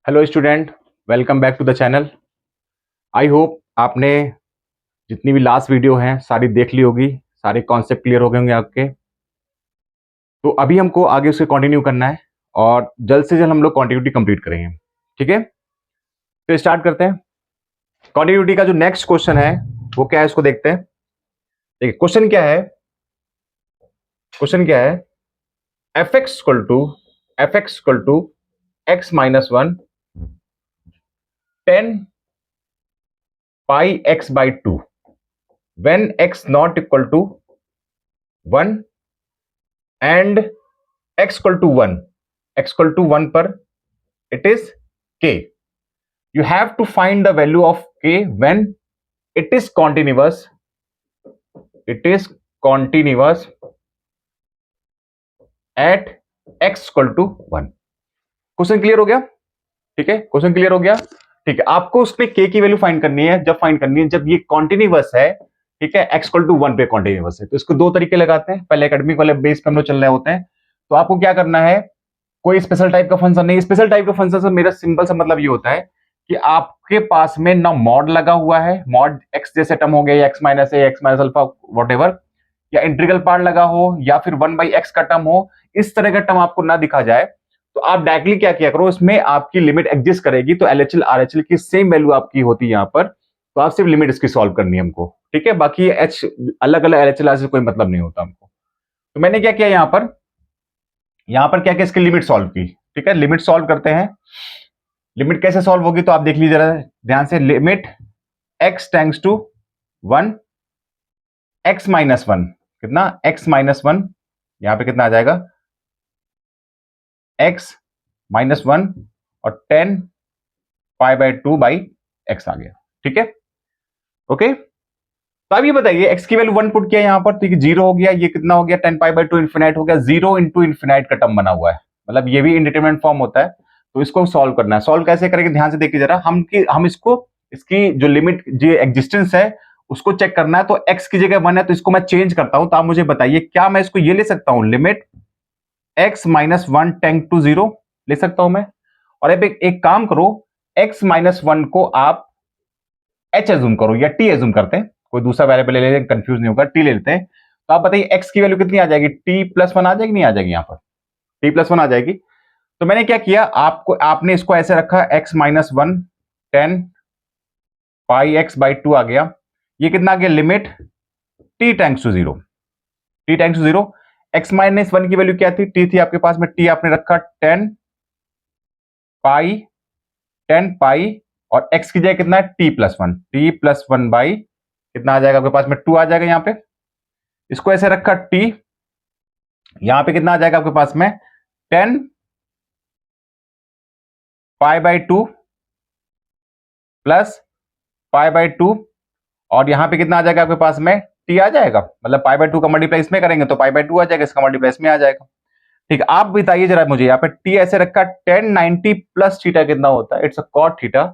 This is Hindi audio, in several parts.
Hello student, welcome back to the channel. I hope आपने जितनी भी लास्ट वीडियो हैं सारी देख ली होगी, सारे कॉन्सेप्ट क्लियर हो गए होंगे आपके। तो अभी हमको आगे उससे कंटिन्यू करना है और जल्द से जल्द हम लोग कॉन्टिन्यूटी कंप्लीट करेंगे। ठीक है, तो स्टार्ट करते हैं। कॉन्टिन्यूटी का जो नेक्स्ट क्वेश्चन है वो क्या है, इसको देखते हैं। देखिए क्वेश्चन क्या है, f x equal to x minus one ten pi x by two when x not equal to 1 and x equal to 1 पर it is k. You have to find the value of k when it is continuous at x equal to 1. Question clear हो गया? ठीक है, क्वेश्चन क्लियर हो गया। ठीक है, आपको उसमें k की वैल्यू फाइंड करनी है। जब ये कॉन्टिन्यूअस है, ठीक है, x इक्वल टू 1 पे कॉन्टिन्यूअस है, तो इसको दो तरीके लगाते हैं। पहले एकेडमिक वाले बेस पे हम लोग चल रहे होते हैं। तो आपको क्या करना है, कोई स्पेशल टाइप का फंक्शन नहीं। स्पेशल टाइप का फंक्शन से मेरा सिंपल सा मतलब ये होता है कि आपके पास में ना मॉड लगा हुआ है, मॉड एक्स जैसे टर्म हो गया, या एक्स माइनस ए, एक्स माइनस अल्फा वॉटेवर, या इंटीग्रल पार्ट लगा हो, या फिर 1/x का टर्म हो। इस तरह का टर्म आपको ना दिखा जाए तो आप डायरेक्टली क्या किया करो, इसमें आपकी लिमिट एग्जिस्ट करेगी तो एलएचएल आरएचएल की सेम वैल्यू आपकी होती है यहाँ पर। तो आप सिर्फ लिमिट इसकी सॉल्व करनी है हमको। ठीक है, बाकी एच अलग अलग एलएचएल से कोई मतलब नहीं होता हमको। तो मैंने क्या किया यहाँ पर क्या किया, इसकी लिमिट सॉल्व की। ठीक है, लिमिट सॉल्व करते हैं। लिमिट कैसे सॉल्व होगी तो आप देख लीजिए जरा ध्यान से। Limit x tends to 1 x minus one, कितना x माइनस वन, यहां पे कितना आ जाएगा x माइनस वन और 10 पाई बाई 2 बाई एक्स आ गया। ठीक है, ओके। तो अब ये बताइए x की वैल्यू 1 पुट किया यहां पर, तो ये 0 हो गया, ये कितना हो गया 10 पाई बाई 2 इन्फिनाइट हो गया। 0 इंटू इन्फिनाइट का टर्म बना हुआ है, मतलब ये भी इंडिटरमिनेट फॉर्म होता है। तो इसको सॉल्व करना है। सॉल्व कैसे करेंगे ध्यान से देखिए जरा। हम इसकी जो लिमिट जो एग्जिस्टेंस है उसको चेक करना है। तो x की जगह 1 है तो इसको मैं चेंज करता हूं। तो आप मुझे बताइए क्या मैं इसको ये ले सकता हूं, limit x minus one tend to 0 ले सकता हूं मैं। और अब एक काम करो, x माइनस वन को आप h एज्यूम करो या t एज्यूम करते हैं, कोई दूसरा वेरिएबल ले लेते, कंफ्यूज नहीं होगा, t ले लेते हैं। तो आप बताइए x की वैल्यू कितनी आ जाएगी, t प्लस वन आ जाएगी, नहीं आ जाएगी, यहां पर t प्लस वन आ जाएगी। तो मैंने क्या किया, आपने इसको ऐसे रखा x minus one 10 pi x by 2 आ गया। ये कितना आ गया, limit t tends to 0, x minus one की वैल्यू क्या थी, t थी आपके पास में, t आपने रखा 10 पाई और x की जगह कितना है t प्लस वन बाई कितना आ जाएगा आपके पास में 2 आ जाएगा। यहां पे इसको ऐसे रखा t, यहां पे कितना आ जाएगा आपके पास में 10 पाई बाई 2 प्लस पाई बाई 2 और यहां पे कितना आ जाएगा आपके पास में t आ जाएगा, मतलब पाई बाई 2 का मल्टीप्लाई इसमें करेंगे तो पाई बाई 2 आ जाएगा, इसका मल्टीप्लाई इसमें आ जाएगा। ठीक है, आप बताइए जरा मुझे, यहाँ पे t ऐसे रखा 1090 प्लस थीटा कितना होता है, it's a cot theta.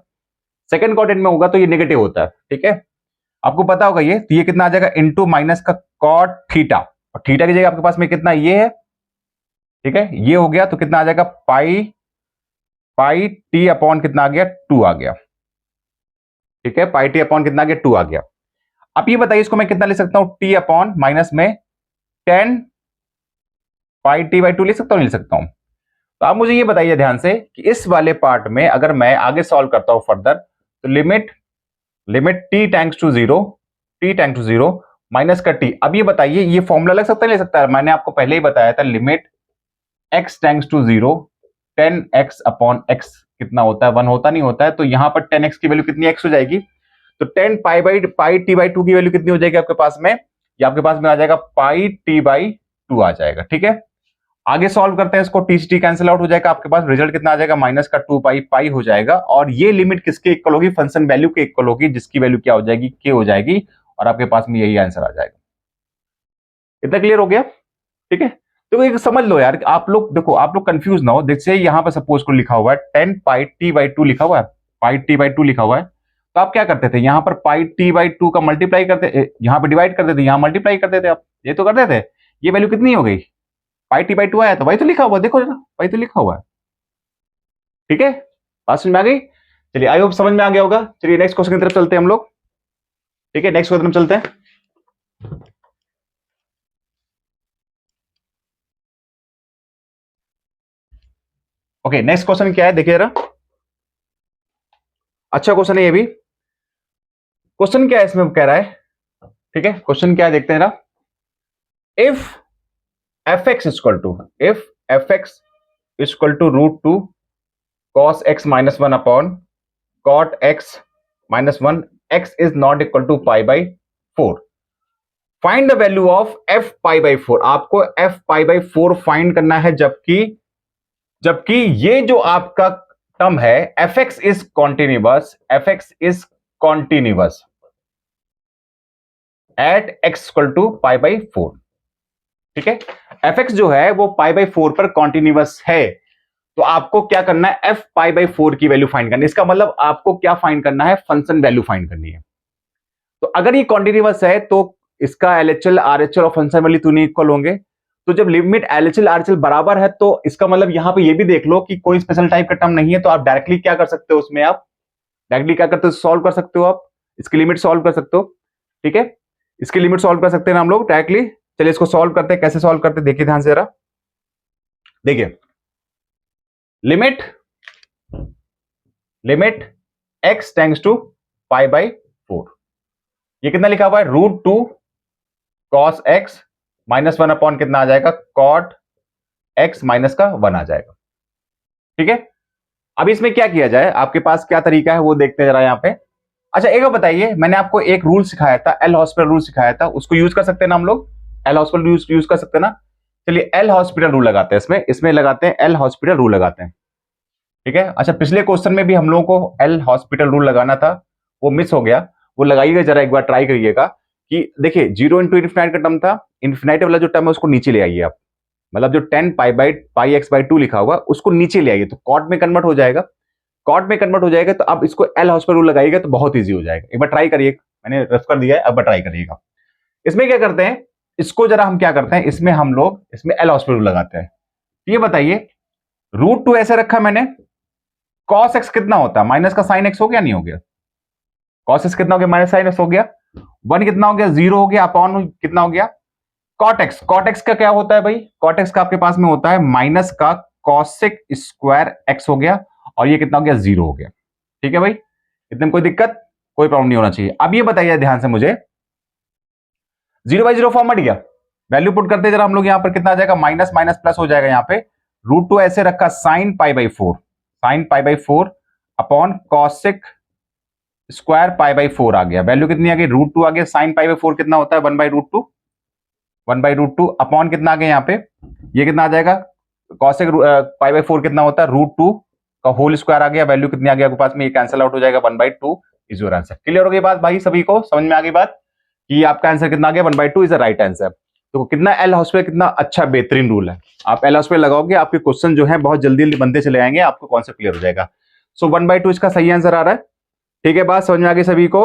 Second quadrant में होगा तो ये नेगेटिव होता है। ठीक है, आपको पता होगा ये, तो ये कितना आ जाएगा इनटू माइनस का कॉट थीटा, और थीटा की जगह आपके पास में कितना ये है। ठीक है, ये हो गया तो कितना आ जाएगा पाई टी अपॉन कितना आ गया 2 आ गया। ठीक है, पाई टी अपॉन कितना आ गया 2 आ गया। अब ये बताइए इसको मैं कितना ले सकता हूं, टी अपॉन माइनस में 10 पाई टी बाई 2 ले सकता हूं, नहीं ले सकता हूं। तो आप मुझे ये बताइए ध्यान से कि इस वाले पार्ट में अगर मैं आगे सॉल्व करता हूं फर्दर, तो limit t tends to 0 minus का t। अब ये बताइए ये फॉर्मूला लग सकता है, ले सकता है। मैंने आपको पहले ही बताया था, limit x tends to 0 10x upon x कितना होता है, 1 होता नहीं होता है। तो यहां पर 10x की वैल्यू कितनी x हो जाएगी, तो 10 पाई टी बाई 2 की वैल्यू कितनी हो जाएगी आपके पास में, ये आपके पास में आ जाएगा पाई टी बाई 2 आ जाएगा। ठीक है, आगे सॉल्व करते हैं इसको, टी टी कैंसिल आउट हो जाएगा, आपके पास रिजल्ट कितना आ जाएगा माइनस का 2 पाई हो जाएगा। और ये लिमिट किसके इक्वल होगी, फंक्शन वैल्यू के इक्वल होगी, जिसकी वैल्यू क्या हो जाएगी, के हो जाएगी, और आपके पास में यही आंसर आ जाएगा। इतना क्लियर हो गया? ठीक है, तो एक समझ लो यार, आप लोग देखो, आप लोग कंफ्यूज ना हो। जैसे यहां पर सपोज को लिखा हुआ है 10 पाई टी बाई 2 लिखा हुआ है, पाई टी बाई 2 लिखा हुआ है, तो आप क्या करते थे, यहां पर पाई टी बाई 2 का मल्टीप्लाई करते, यहां पर डिवाइड करते थे, यहां मल्टीप्लाई करते थे आप, ये तो करते थे। ये वैल्यू कितनी हो गई, पाई टी बाई 2 आया, तो वही तो लिखा हुआ, देखो ना वही तो लिखा हुआ है। ठीक है, बात समझ में आ गई? चलिए आई होप समझ में आ गया होगा। चलिए नेक्स्ट क्वेश्चन की तरफ चलते हैं हम लोग। ठीक है, नेक्स्ट क्वेश्चन चलते हैं। ओके, नेक्स्ट क्वेश्चन क्या है देखिए जरा। अच्छा क्वेश्चन है ये भी। क्वेश्चन क्या है इसमें कह रहा है, ठीक है, क्वेश्चन क्या है देखते हैं जरा। If f x equal to, if f x equal to √2 cos x minus 1 upon cot x minus 1, x is not equal to pi by 4, find the value of f pi by 4। आपको f पाई बाई 4 फाइंड करना है, जबकि जबकि ये जो आपका टर्म है fx is continuous, fx is continuous at x equal to pi by 4। ठीक है, fx जो है वो पाई बाई 4 पर कॉन्टिन्यूअस है, तो आपको क्या करना है, f पाई बाई 4 की वैल्यू फाइंड करनी है। इसका मतलब आपको क्या फाइंड करना है, फंक्शन वैल्यू फाइंड करनी है। तो अगर ये कॉन्टिन्यूअस है तो इसका एलएचएल आरएचएल और फंक्शन वैल्यू दोनों इक्वल होंगे। तो जब लिमिट एलएचएल आरएचएल बराबर है तो इसका मतलब यहां पे ये भी देख लो कि कोई स्पेशल टाइप का टर्म नहीं है, तो आप डायरेक्टली क्या कर सकते हो, उसमें आप डायरेक्टली क्या करते हो, सॉल्व कर सकते हो, आप इसकी लिमिट सॉल्व कर सकते हो। ठीक है, इसकी लिमिट सॉल्व कर सकते हैं हम लोग डायरेक्टली। चलिए इसको सॉल्व करते हैं, कैसे सॉल्व करते हैं देखिए ध्यान से जरा। देखिए limit limit x tends to pi by 4, ये कितना लिखा हुआ है, √2 cos x माइनस 1 अपॉन कितना आ जाएगा, cot x माइनस का 1 आ जाएगा। ठीक है, अब इसमें क्या किया जाए, आपके पास क्या तरीका है वो देखते हैं जरा यहां पे। अच्छा एक बात बताइए, मैंने आपको एक रूल सिखाया था, एल हॉस्पिटल रूल सिखाया था, उसको यूज कर सकते हैं ना हम लोग, एल हॉस्पिटल यूज कर सकते हैं ना। चलिए एल हॉस्पिटल रूल लगाते हैं, इसमें लगाते हैं, एल हॉस्पिटल रूल लगाते हैं। ठीक है, अच्छा पिछले क्वेश्चन में भी हम लोगों को एल हॉस्पिटल रूल लगाना था, वो मिस हो गया, वो लगाइएगा जरा एक बार, ट्राई करिएगा कि देखिए 0 इंटू इन्फिनाइट का टर्म था, इन्फिनाइट वाला जो टर्म है उसको नीचे ले आइए आप, मतलब जो 10 पाई एक्स बाई 2 लिखा हुआ उसको नीचे ले आइए, तो कॉट में कन्वर्ट हो जाएगा, कॉट में कन्वर्ट हो जाएगा। तो अब इसको एल हॉस्पिटल रूल लगाइएगा तो बहुत ईजी हो जाएगा। एक बार ट्राई करिए, मैंने रफ कर दिया है, अब ट्राई करिएगा। इसमें क्या करते हैं, इसको जरा हम क्या करते हैं, इसमें हम लोग इसमें एल हॉस्पिटल रूल लगाते हैं। ये बताइए √2 ऐसे रखा मैंने, cos x कितना होता है, माइनस का साइन x हो गया, नहीं हो गया, cos x कितना हो गया, माइनस साइन x हो गया, 1 कितना हो गया, 0 हो गया, अपॉन कितना हो गया, cot x का क्या होता है भाई, cot x का आपके पास में होता है माइनस का cosec स्क्वायर x हो गया, और ये कितना हो गया, 0 हो गया। ठीक है भाई, इतने में कोई दिक्कत, कोई प्रॉब्लम नहीं होना चाहिए। अब ये बताइए ध्यान से मुझे, 0/0 फॉर्म हट गया, वैल्यू पुट करते जरा हम लोग, यहां पर कितना आ जाएगा, माइनस माइनस प्लस हो जाएगा, यहां पे √2 ऐसे रखा, sine pi by 4, sine pi by 4 upon cosec square pi by 4 आ गया, वैल्यू कितनी आ गई, √2 आ गया, साइन पाई बाई 4 कितना होता है, 1/√2, 1/√2 अपॉन कितना आ गया यहाँ पे, ये कितना आ जाएगा, कॉसेक पाई बाई 4 कितना होता है, √2 का होल स्क्वायर आ गया, वैल्यू कितनी आ गया आपके पास में, ये कैंसिल आउट हो जाएगा, 1/2 इज योर आंसर। क्लियर हो गई बात भाई, सभी को समझ में आ गई बात कि आपका आंसर कितना आ गया, 1/2 इज द राइट आंसर। तो कितना एल हॉस्पिटल कितना अच्छा बेहतरीन रूल है, आप एल हॉस्पिटल लगाओगे आपके क्वेश्चन जो है बहुत जल्दी जल्दी बनते चले आएंगे, आपको कॉन्सेप्ट क्लियर हो जाएगा। सो 1/2 इसका सही आंसर आ रहा है। ठीक है, बात समझ में आ गई सभी को।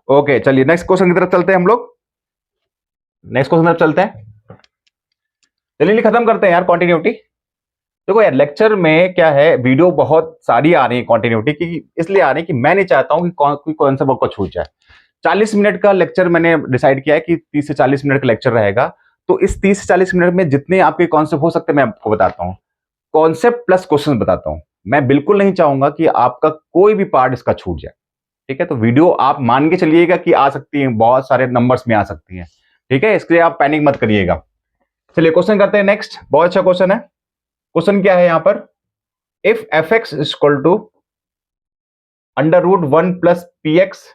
ओके चलिए नेक्स्ट क्वेश्चन की तरफ चलते हैं हम लोग, नेक्स्ट क्वेश्चन की तरफ चलते हैं। चलिए खत्म करते हैं यार कॉन्टिन्यूटी। देखो यार लेक्चर में क्या है, वीडियो बहुत सारी आ रही है कॉन्टिन्यूटी की, इसलिए आ रही है कि मैं नहीं चाहता हूं कि कौन सा आपको छूट जाए। 40 मिनट का लेक्चर मैंने डिसाइड किया है कि 30 से 40 मिनट का लेक्चर रहेगा, तो इस 30 से 40 मिनट में जितने आपके कॉन्सेप्ट हो सकते हैं मैं आपको बताता हूं, कॉन्सेप्ट प्लस क्वेश्चन बताता हूं। मैं बिल्कुल नहीं चाहूंगा कि आपका कोई भी पार्ट इसका छूट जाए। ठीक है, तो वीडियो आप मान के चलिएगा कि आ सकती है, बहुत सारे नंबर्स में आ सकती है। ठीक है, इसके लिए आप पैनिक मत करिएगा। चलिए क्वेश्चन करते हैं नेक्स्ट, बहुत अच्छा क्वेश्चन है। क्वेश्चन क्या है यहां पर, if f x equal to √1 plus p x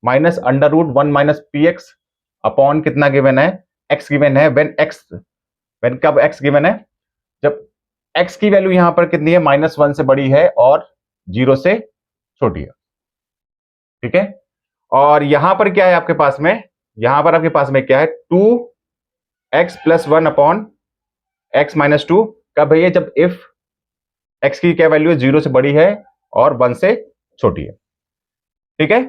minus √1 minus p x upon कितना गिवन है, x गिवन है, व्हेन कब x गिवन है, जब x की वैल्यू यहां पर कितनी है, -1 से बड़ी है और 0 से छोटी है। ठीक है, और यहां पर क्या है आपके पास में, यहां पर आपके पास में क्या है, 2x + 1 अपॉन x - 2, कब भैया, जब इफ x की क्या वैल्यू है, 0 से बड़ी है और 1 से छोटी है। ठीक है,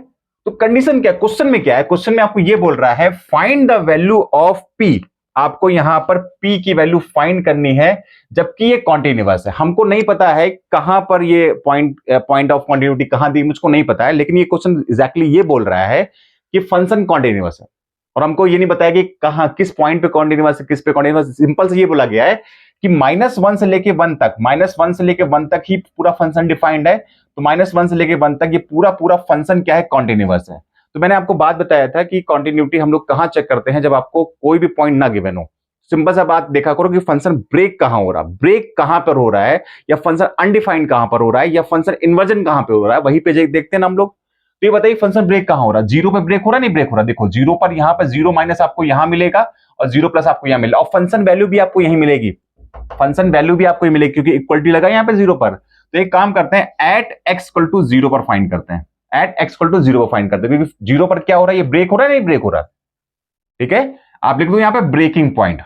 तो कंडीशन क्या है, क्वेश्चन में क्या है, क्वेश्चन में आपको ये बोल रहा है find the value of p, आपको यहां पर p की वैल्यू फाइंड करनी है, जबकि ये कॉन्टिन्यूअस है। हमको नहीं पता है कहां पर ये पॉइंट ऑफ कॉन्टिन्यूटी कहां दी, मुझको नहीं पता है, लेकिन ये क्वेश्चन एग्जैक्टली ये बोल रहा है कि फंक्शन कॉन्टिन्यूअस है, और हमको ये नहीं बताया कि कहां किस पॉइंट पे कॉन्टिन्यूअस है, किस पे कॉन्टिन्यूअस। सिंपल से ये बोला गया है कि -1 से लेके 1 तक, -1 से लेके 1 तक ही पूरा फंक्शन डिफाइंड है, तो -1 से लेके 1 तक ये पूरा पूरा फंक्शन क्या है, कॉन्टिन्यूअस है। तो मैंने आपको बात बताया था कि कॉन्टिन्यूटी हम लोग कहां चेक करते हैं, जब आपको कोई भी पॉइंट ना गिवन हो। सिंपल सा बात देखा करो कि फंक्शन ब्रेक कहां हो रहा है, ब्रेक कहां पर हो रहा है, या फंक्शन अनडिफाइंड कहां पर हो रहा है, या फंक्शन इन्वर्जन कहां पे हो रहा है, वहीं पे देखते हैं ना हम लोग। तो ये बताइए फंक्शन ब्रेक कहां हो रहा है, जीरो पे ब्रेक हो रहा है, नहीं ब्रेक हो रहा। देखो जीरो पर यहां पर जीरो माइनस आपको यहां मिलेगा, और जीरो प्लस आपको यहां मिलेगा, और फंक्शन वैल्यू भी आपको यहीं मिलेगी, फंक्शन वैल्यू भी आपको मिलेगी, क्योंकि इक्वलिटी लगा यहां पे जीरो पर। तो एक काम करते हैं, at x equal to zero पर फाइंड करते हैं, at x equal to zero पर फाइंड करते हैं, क्योंकि जीरो पर क्या हो रहा है, ये ब्रेक हो रहा है, नहीं ब्रेक हो रहा है। ठीक है, आप लिख दो यहां पे ब्रेकिंग पॉइंट,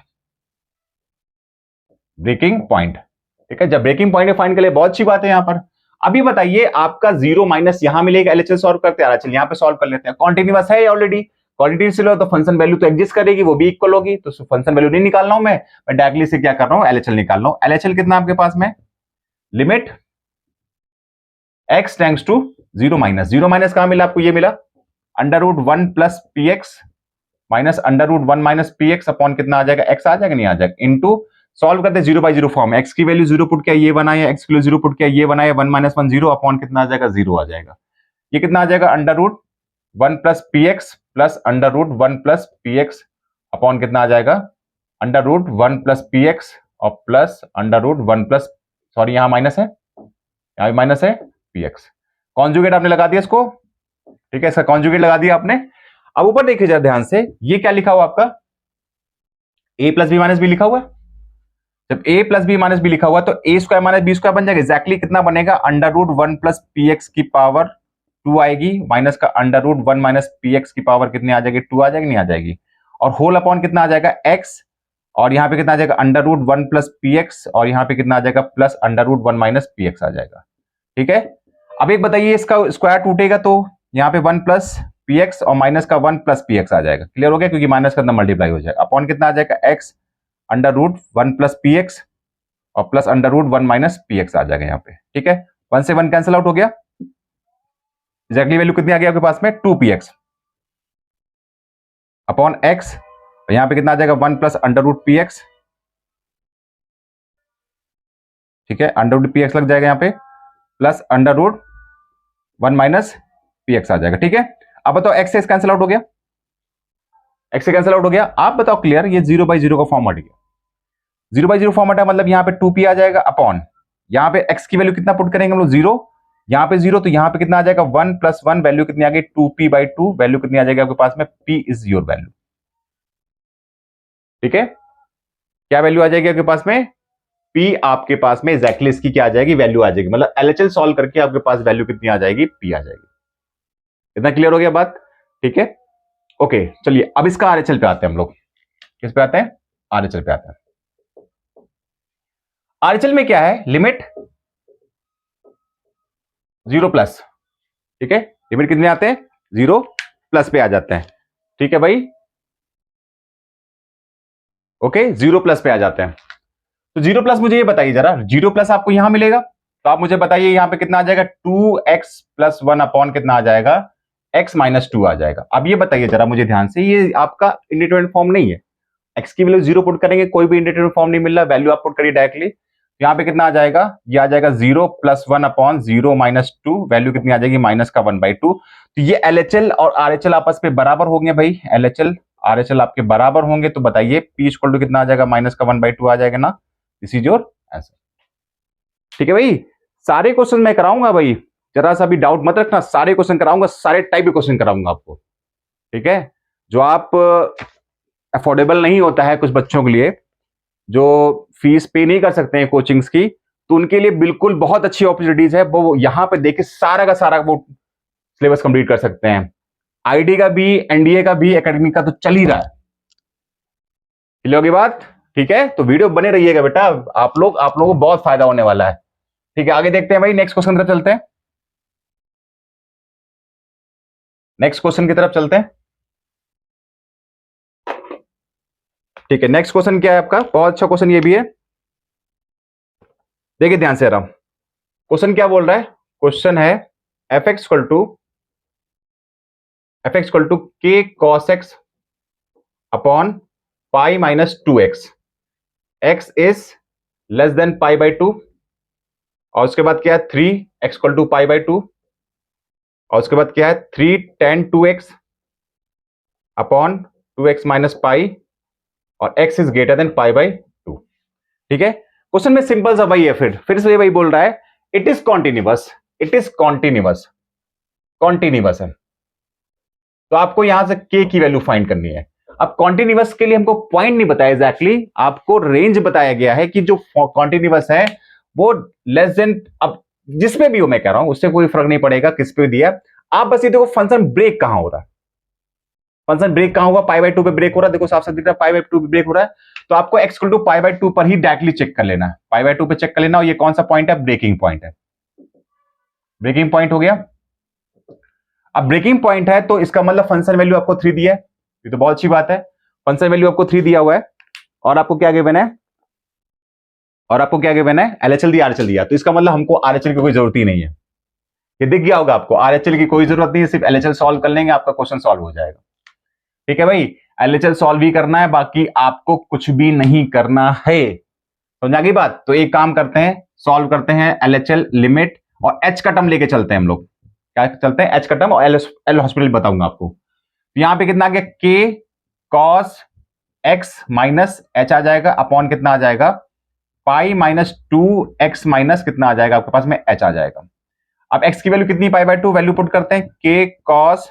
ब्रेकिंग पॉइंट। ठीक है, जब ब्रेकिंग पॉइंट फाइंड कर ले, बहुत अच्छी बात है यहां पर। अभी बताइए आपका जीरो माइनस यहां मिलेगा, एलएचएस सॉल्व करते हैं, चलिए यहां पे सॉल्व कर लेते हैं। कॉन्टिन्यूअस है ऑलरेडी, क्वांटिटी लो तो फंक्शन वैल्यू तो एग्जिस्ट करेगी, वो भी इक्वल होगी, तो फंक्शन वैल्यू नहीं निकाल रहा हूं मैं डायरेक्टली से क्या कर रहा हूं, एलएचएल निकाल रहा हूं। एलएचएल कितना आपके पास में, limit x tends to zero minus, zero minus कहां मिला आपको, ये मिला under root 1 plus p x minus under root 1 minus p x upon कितना आ जाएगा, x आ जाएगा, नहीं आ जाएगा, इंटू सॉल्व करते हैं zero by zero form, x की वैल्यू जीरो पुट किया ये बनाया, x की वैल्यू जीरो पुट किया ये बनाया, 1 माइनस 1 जीरो अपॉन कितना आ जाएगा, जीरो आ जाएगा। ये कितना आ जाएगा, under root 1 plus p x plus under root 1 plus p x upon कितना आ जाएगा, under root 1 plus p x और plus under root 1 plus, sorry यहां माइनस है, यहां भी माइनस है, पी एक्स। कॉन्जुगेट आपने लगा दिया इसको, ठीक है, इसका कॉन्जुगेट लगा दिया आपने। अब ऊपर देखिए जरा ध्यान से, ये क्या लिखा हुआ आपका, a plus b minus b लिखा हुआ है। जब a plus b minus b लिखा हुआ तो a square minus b square बन जाएगा, एक्जैक्टली कितना बनेगा, under root 1 plus p x की पावर 2 आएगी, माइनस का under root 1 minus p x की पावर कितनी आ जाएगी, 2 आ जाएगी, नहीं आ जाएगी, और होल अपॉन कितना आ जाएगा, x, और यहां पे कितना आ जाएगा, under root 1 plus p x, और यहां पे कितना आ जाएगा, plus under root 1 minus p x आ जाएगा। ठीक है, अब एक बताइए, इसका स्क्वायर टूटेगा तो यहाँ पे 1 प्लस पी एक्स और माइनस का 1 प्लस पी एक्स आ जाएगा, क्लियर हो गया, क्योंकि माइनस का अंदर मल्टीप्लाई हो जाएगा, अपॉन कितना आ जाएगा, x under root 1 plus p x और plus under root 1 minus p x आ जाएगा यहाँ पे। ठीक है, 1 से 1 कैंसिल आउट हो गया, एग्जैक्टली वैल्यू कितनी आ गई आपके पास में, 2 पी एक्स अपॉन एक्स, यहां पे कितना आ जाएगा, 1 plus under root p x. ठीक है, अंडर रूट पी एक्स लग जाएगा यहाँ पे, plus under root 1 minus p x आ जाएगा। ठीक है, अब बताओ एक्स से कैंसिल आउट हो गया, एक्स से कैंसिल आउट हो गया, आप बताओ क्लियर, ये 0 बाई 0 का फॉर्म हट गया, 0 बाई 0 फॉर्म हटा, मतलब यहाँ पे 2p आ जाएगा, अपॉन यहाँ पे x की वैल्यू कितना पुट करेंगे हम लोग, 0, यहाँ पे 0, तो यहाँ पे कितना आ जाएगा, 1 प्लस 1, वैल्यू कितनी आ गई, 2p बाई 2, वैल्यू कितनी आ जाएगी आपके पास में, p इज योर वैल्यू। ठीक है, क्या वैल्यू आ जाएगी आपके पास में, p आपके पास में एग्जैक्टली इसकी क्या आ जाएगी, वैल्यू आ जाएगी, मतलब एलएचएल सॉल्व करके आपके पास वैल्यू कितनी आ जाएगी, p आ जाएगी। इतना क्लियर हो गया बात। ठीक है, ओके, चलिए अब इसका आरएचएल पे आते हैं हम लोग, किस पे आते हैं, आरएचएल पे आते हैं। आरएचएल में क्या है, लिमिट 0 प्लस, ठीक है, लिमिट कितने आते हैं, 0 प्लस पे आ जाते हैं। ठीक है भाई, ओके, 0 प्लस पे आ जाते हैं। तो 0 प्लस मुझे ये बताइए जरा, 0 प्लस आपको यहां मिलेगा, तो आप मुझे बताइए यहां पे कितना आ जाएगा, 2x प्लस 1 अपॉन कितना आ जाएगा, x माइनस 2 आ जाएगा। अब ये बताइए जरा मुझे ध्यान से, ये आपका इंडिटरमिनेट फॉर्म नहीं है, x की वैल्यू 0 पुट करेंगे, कोई भी इंडिटरमिनेट फॉर्म नहीं मिल रहा, वैल्यू आप पुट करिए डायरेक्टली, यहाँ पे कितना आ जाएगा, ये आ जाएगा 0 प्लस 1 अपॉन 0 माइनस 2, वैल्यू कितनी आ जाएगी, माइनस का 1/2। तो ये एलएचएल और आरएचएल आपस में बराबर होंगे भाई, एलएचएल आरएचएल आपके बराबर होंगे, तो बताइए p इक्वल टू कितना आ जाएगा, माइनस का 1/2 आ जाएगा ना, दिस इज योर आंसर। ठीक है भाई, सारे क्वेश्चन मैं कराऊंगा भाई, जरा सा भी डाउट मत रखना, सारे क्वेश्चन कराऊंगा, सारे टाइप के क्वेश्चन कराऊंगा आपको। ठीक है, जो आप अफोर्डेबल नहीं होता है कुछ बच्चों के लिए, जो फीस पे नहीं कर सकते हैं कोचिंग्स की, तो उनके लिए बिल्कुल बहुत अच्छी अपॉर्चुनिटीज है, वो यहां पे देख के सारा का सारा वो सिलेबस कंप्लीट कर सकते हैं। आईटी का भी, एनडीए का भी, एकेडमिक का तो चल ही रहा है। क्लियर होगी बात। ठीक है, तो वीडियो बने रहिएगा बेटा, आप लोगों को बहुत फायदा होने वाला है। ठीक है, आगे देखते हैं भाई, नेक्स्ट क्वेश्चन की तरफ चलते हैं, नेक्स्ट क्वेश्चन की तरफ चलते हैं। ठीक है, नेक्स्ट क्वेश्चन क्या है आपका, बहुत अच्छा क्वेश्चन ये भी है, देखिए ध्यान से रहा। क्वेश्चन क्या बोल रहा है, क्वेश्चन है एफ एक्स इक्वल टू के cos x upon pi minus 2x, x is less than pi by 2, और उसके बाद क्या है 3x equal to pi by 2, और उसके बाद क्या है 3 tan 2x upon 2x minus pi, और x is greater than pi by 2। ठीक है, क्वेश्चन में सिंपल सा वही है, फिर से वही बोल रहा है, इट इज कॉन्टिन्यूअस, कॉन्टिन्यूअस है। तो आपको यहां से k की वैल्यू फाइंड करनी है। अब कॉन्टिन्यूअस के लिए हमको पॉइंट नहीं बताया एग्जैक्टली, आपको रेंज बताया गया है कि जो कॉन्टिन्यूअस है वो लेस देन, अब जिसपे भी हो मैं कह रहा हूं उससे कोई फर्क नहीं पड़ेगा किस पे दिया, आप बस ये देखो फंक्शन ब्रेक कहां हो रहा है, फंक्शन ब्रेक कहां हुआ, पाई बाई 2 पे ब्रेक हो रहा है, देखो साफ साफ दिख रहा है पाई बाई 2 पे ब्रेक हो रहा है, तो आपको x equal to pi by 2 पर ही डायरेक्टली चेक कर लेना है, पाई बाई 2 पे चेक कर लेना, और ये कौन सा पॉइंट है, ब्रेकिंग पॉइंट है, ब्रेकिंग पॉइंट हो गया। अब ब्रेकिंग पॉइंट है तो इसका मतलब फंक्शन वैल्यू आपको 3 दिया है, ये तो बहुत अच्छी बात है, फंक्शन वैल्यू आपको 3 दिया हुआ है, और आपको क्या गिवन है, एलएचएल दिया, आरएचएल दिया, तो इसका मतलब हमको आरएचएल की कोई जरूरत ही नहीं है, ये दिख गया होगा आपको, आरएचएल की कोई जरूरत नहीं है, सिर्फ एलएचएल सॉल्व कर लेंगे आपका क्वेश्चन सॉल्व हो जाएगा। ठीक है भाई, एलएचएल सॉल्व ही करना है, बाकी आपको कुछ भी नहीं करना है, समझ आ गई बात। तो एक काम करते हैं, सॉल्व करते हैं एलएचएल लिमिट, और एच का टर्म लेके चलते हैं हम लोग, क्या चलते हैं, एच का टर्म, और एल हॉस्पिटल बताऊंगा आपको। तो यहां पे कितना आ गया, के कॉस एक्स माइनस एच आ जाएगा, अपॉन कितना आ जाएगा, पाई माइनस 2x माइनस कितना आ जाएगा आपके पास में, h आ जाएगा। अब x की वैल्यू कितनी, पाई बाई 2, वैल्यू पुट करते हैं, के कॉस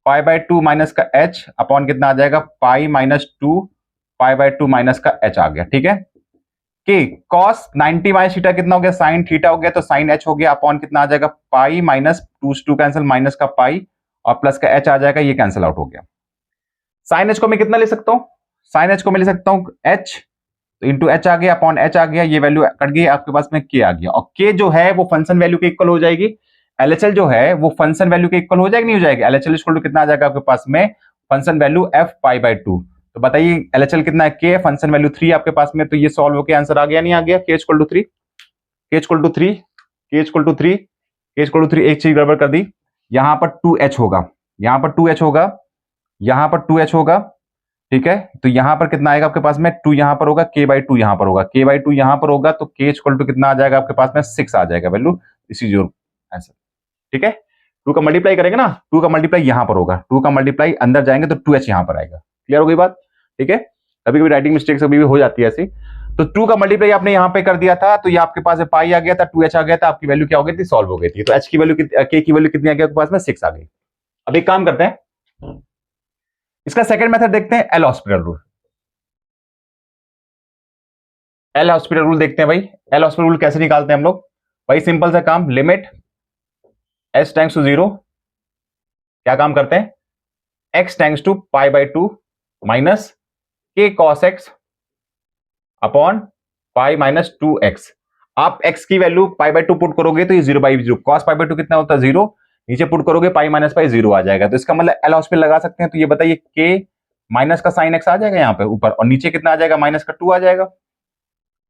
पाई बाई 2 माइनस का h अपॉन कितना आ जाएगा, pi minus 2 pi by 2 minus का h आ गया। ठीक है, के कॉस 90 माइनस थीटा कितना हो गया, साइन थीटा हो गया, तो साइन h हो गया, अपॉन कितना आ जाएगा, पाई माइनस 2 कैंसिल, माइनस का पाई और प्लस का h आ जाएगा, ये कैंसिल आउट हो गया। साइन h को मैं कितना ले सकता हूं, साइन h को मैं ले सकता हूं h, तो इंटू एच आ गया, अपॉन एच आ गया, ये वैल्यू कट गई, आपके पास में के आ गया, और के जो है वो फंक्शन वैल्यू के इक्वल हो जाएगी, एलएचएल जो है वो फंक्शन वैल्यू के इक्वल हो जाएगी, नहीं हो जाएगी, एलएचएल इक्वल टू कितना आ जाएगा आपके पास में, function value F pi by 2। तो बताइए एलएचएल कितना है, के, फंक्शन वैल्यू 3 आपके पास में, तो ये सॉल्व होकर आंसर आ गया, नहीं आ गया, के इक्वल टू 3, के इक्वल टू 3, के इक्वल टू 3, के इक्वल टू 3, एक चीज गड़बड़ कर दी, यहां पर 2h होगा, यहां पर 2h होगा, यहां पर 2h होगा, ठीक है, तो यहां पर कितना आएगा आपके पास में, 2 यहां पर होगा, k बाई 2 यहां पर होगा, k बाई 2 यहां पर होगा, तो k इक्वल टू कितना आ जाएगा आपके पास में, 6 आ जाएगा value, this is your answer. ठीक है, 2 का मल्टीप्लाई करेंगे ना, 2 का मल्टीप्लाई यहां पर होगा, 2 का मल्टीप्लाई अंदर जाएंगे तो 2h यहां पर आएगा, क्लियर हो गई बात। ठीक है, कभी कभी राइटिंग मिस्टेक कभी भी हो जाती है ऐसी, तो 2 का मल्टीप्लाई आपने यहां पे कर दिया था, तो ये आपके पास पाई आ गया था, 2h आ गया था, आपकी वैल्यू क्या हो गई थी, सॉल्व हो गई थी, तो h की वैल्यू, k की वैल्यू कितनी आ गई आपके पास में, 6 आ गई। अब एक काम करते हैं, इसका सेकंड मेथड देखते हैं, L hospital rule, L hospital rule देखते हैं भाई, एल हॉस्पिटल रूल कैसे निकालते हैं हम लोग, भाई सिंपल सा काम, लिमिट एस टेंड्स टू 0, क्या काम करते हैं, x tends to pi by 2 minus के cos x upon pi minus 2x। आप x की वैल्यू पाई बाई 2 पुट करोगे तो ये 0 बाई 0, कॉस पाई बाई 2 कितना होता है 0, नीचे पुट करोगे पाई माइनस पाई 0 आ जाएगा, तो इसका मतलब एल हॉस्पिटल लगा सकते हैं। तो ये बताइए k माइनस का साइन x आ जाएगा यहाँ पे ऊपर, और नीचे कितना आ जाएगा, माइनस का 2 आ जाएगा।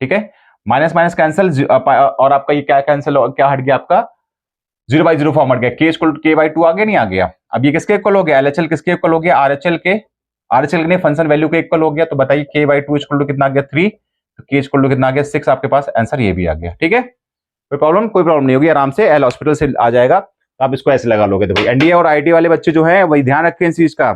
ठीक है, माइनस माइनस कैंसिल, और आपका ये क्या कैंसिल, क्या हट गया आपका, 0 बाई 0 फॉर्म हट गया, k equal to k by 2 आ गया, नहीं आ गया। अब ये किसके इक्वल हो गया, एलएचएल किसके इक्वल हो गया, आरएचएल के, आरएचएल ने फंक्शन वैल्यू के इक्वल हो गया। तो बताइए k बाई 2 इक्वल टू कितना आ गया, 3, तो k इक्वल टू कितना आ गया, 6, आपके पास आंसर ये भी आ गया। ठीक है, कोई प्रॉब्लम नहीं होगी, आराम से एल हॉस्पिटल से आ जाएगा, तो आप इसको ऐसे लगा लोगे। तो भाई एनडीए और आईटी वाले बच्चे जो हैं वही ध्यान रखें इस चीज का,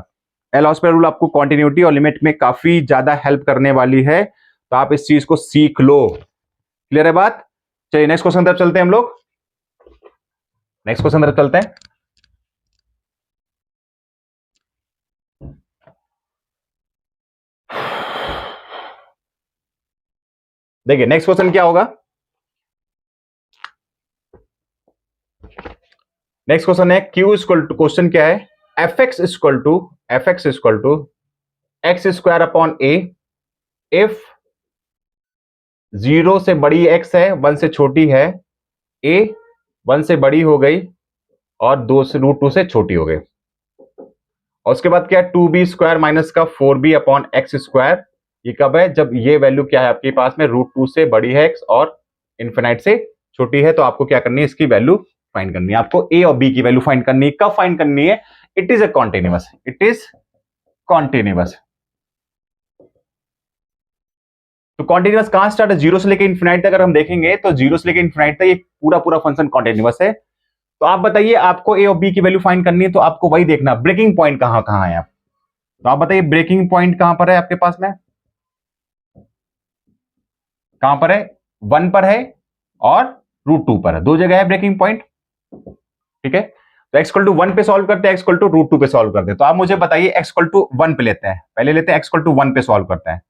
एल हॉस्पिटल रूल आपको कॉन्टिन्यूटी और लिमिट में काफी ज्यादा हेल्प करने वाली है, तो आप इस चीज को सीख लो। क्लियर है बात, चलिए नेक्स्ट क्वेश्चन तरफ चलते हैं हम लोग, नेक्स्ट क्वेश्चन तरफ चलते हैं। देखिए नेक्स्ट क्वेश्चन क्या होगा, नेक्स्ट क्वेश्चन है Q इक्वल टू, क्वेश्चन क्या है, f x equal to x square upon a, if 0 से बड़ी x है, 1 से छोटी है, a 1 से बड़ी हो गई और 2 से √2 से छोटी हो गई, और उसके बाद क्या है, 2b² माइनस का 4b/x²। ये कब है, जब ये वैल्यू क्या है आपके पास में √2 से बड़ी है x और इन्फिनाइट से छोटी है। तो आपको क्या करनी है, इसकी वैल्यू फाइंड करनी है, आपको a और b की वैल्यू फाइंड करनी है। कब फाइंड करनी है, it is a continuous, it is continuous. तो कॉन्टिन्यूअस कहां स्टार्ट है, 0 से लेकर इन्फिनाइट तक अगर हम देखेंगे तो 0 से लेकर इन्फिनाइट तक ये पूरा पूरा फंक्शन कॉन्टिन्यूअस है। तो आप बताइए, आपको ए और बी की वैल्यू फाइंड करनी है, तो आपको वही देखना ब्रेकिंग पॉइंट कहां कहां है। आप तो आप बताइए ब्रेकिंग पॉइंट कहां पर है आपके पास में, कहां पर है, 1 पर है और √2 पर है, दो जगह है ब्रेकिंग पॉइंट। ठीक है, तो x=1 पे सॉल्व करते हैं, x=√2 पे सॉल्व करते हैं। तो आप मुझे बताइए x=1 पे लेते हैं, पहले लेते हैं x=1 पे सॉल्व करते हैं।